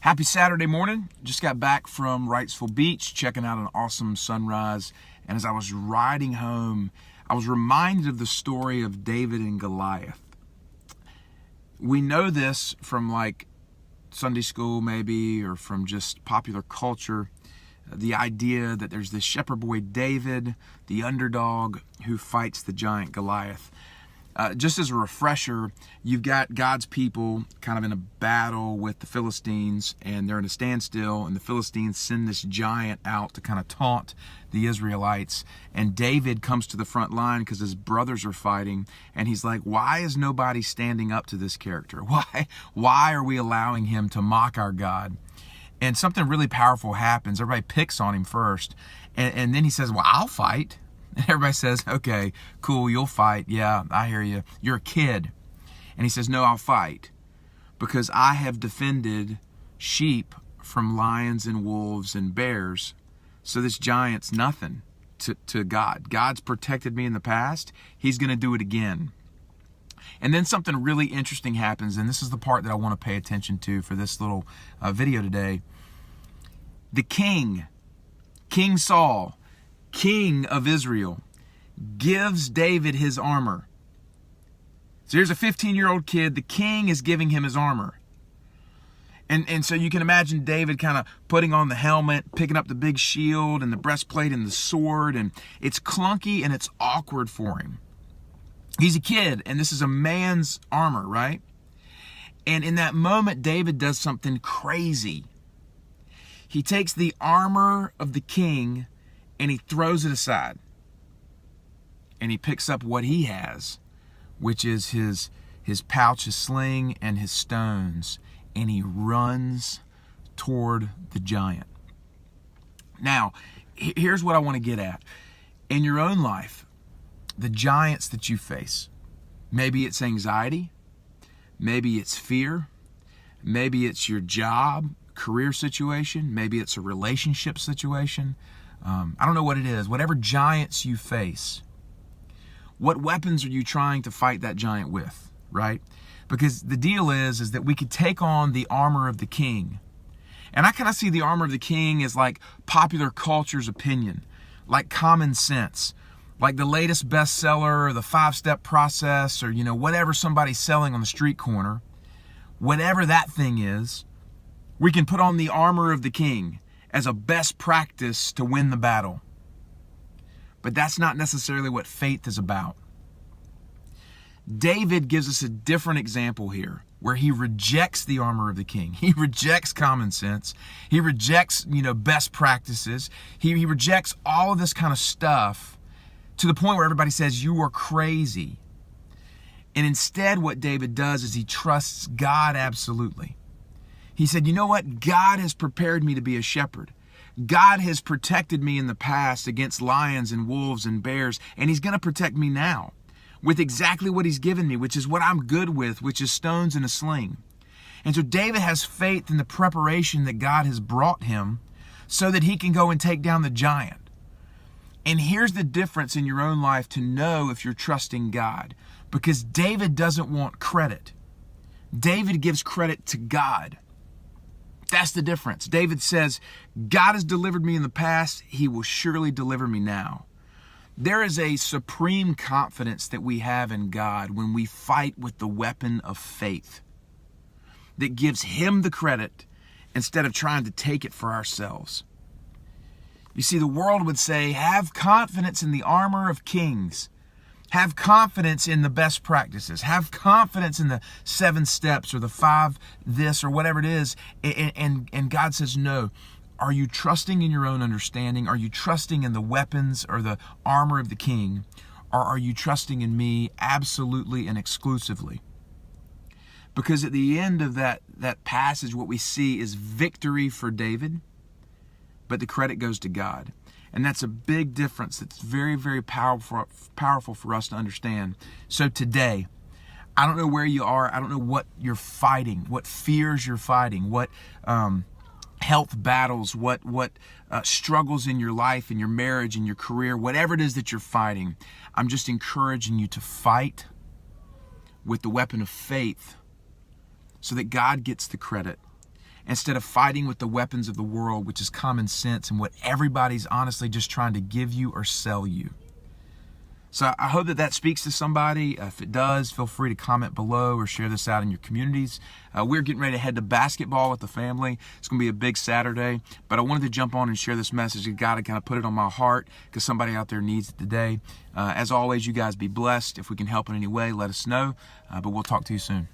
Happy Saturday morning. Just got back from Wrightsville Beach, checking out an awesome sunrise. And as I was riding home, I was reminded of the story of David and Goliath. We know this from like Sunday school maybe, or from just popular culture. The idea that there's this shepherd boy David, the underdog, who fights the giant Goliath. Just as a refresher, you've got God's people kind of in a battle with the Philistines, and they're in a standstill, and the Philistines send this giant out to kind of taunt the Israelites. And David comes to the front line because his brothers are fighting, and he's like, why is nobody standing up to this character? Why are we allowing him to mock our God? And something really powerful happens. Everybody picks on him first, and then he says, well, I'll fight. And everybody says, okay, cool, you'll fight. Yeah, I hear you. You're a kid. And he says, no, I'll fight because I have defended sheep from lions and wolves and bears. So this giant's nothing to God. God's protected me in the past. He's going to do it again. And then something really interesting happens, and this is the part that I want to pay attention to for this little video today. The king, King Saul, king of Israel, gives David his armor. So here's a 15-year-old kid. The king is giving him his armor. And so you can imagine David kind of putting on the helmet, picking up the big shield and the breastplate and the sword. And it's clunky and it's awkward for him. He's a kid, and this is a man's armor, right? And in that moment, David does something crazy. He takes the armor of the king and he throws it aside. And he picks up what he has, which is his pouch, his sling, and his stones. And he runs toward the giant. Now, here's what I want to get at. In your own life, the giants that you face, maybe it's anxiety, maybe it's fear, maybe it's your job, career situation, maybe it's a relationship situation. I don't know what it is. Whatever giants you face, what weapons are you trying to fight that giant with, right? Because the deal is that we could take on the armor of the king. And I kind of see the armor of the king as like popular culture's opinion, like common sense, like the latest bestseller or the 5-step process, or, whatever somebody's selling on the street corner. Whatever that thing is, we can put on the armor of the king as a best practice to win the battle. But that's not necessarily what faith is about. David gives us a different example here, where he rejects the armor of the king. He rejects common sense. He rejects, best practices. He rejects all of this kind of stuff to the point where everybody says, you are crazy. And instead, what David does is he trusts God absolutely. He said, you know what? God has prepared me to be a shepherd. God has protected me in the past against lions and wolves and bears, and he's going to protect me now with exactly what he's given me, which is what I'm good with, which is stones and a sling. And so David has faith in the preparation that God has brought him so that he can go and take down the giant. And here's the difference in your own life to know if you're trusting God, because David doesn't want credit. David gives credit to God. That's the difference. David says, God has delivered me in the past. He will surely deliver me now. There is a supreme confidence that we have in God when we fight with the weapon of faith that gives him the credit instead of trying to take it for ourselves. You see, the world would say, have confidence in the armor of kings. Have confidence in the best practices. Have confidence in the 7 steps or the 5 this or whatever it is. And God says, no. Are you trusting in your own understanding? Are you trusting in the weapons or the armor of the king? Or are you trusting in me absolutely and exclusively? Because at the end of that passage, what we see is victory for David, but the credit goes to God. And that's a big difference. That's very, very powerful for us to understand. So today, I don't know where you are. I don't know what you're fighting, what fears you're fighting, what health battles, what struggles in your life, in your marriage, in your career, whatever it is that you're fighting. I'm just encouraging you to fight with the weapon of faith so that God gets the credit. instead of fighting with the weapons of the world, which is common sense and what everybody's honestly just trying to give you or sell you. So I hope that speaks to somebody. If it does, feel free to comment below or share this out in your communities. We're getting ready to head to basketball with the family. It's going to be a big Saturday, but I wanted to jump on and share this message. God had kind of put it on my heart because somebody out there needs it today. As always, you guys be blessed. If we can help in any way, let us know, but we'll talk to you soon.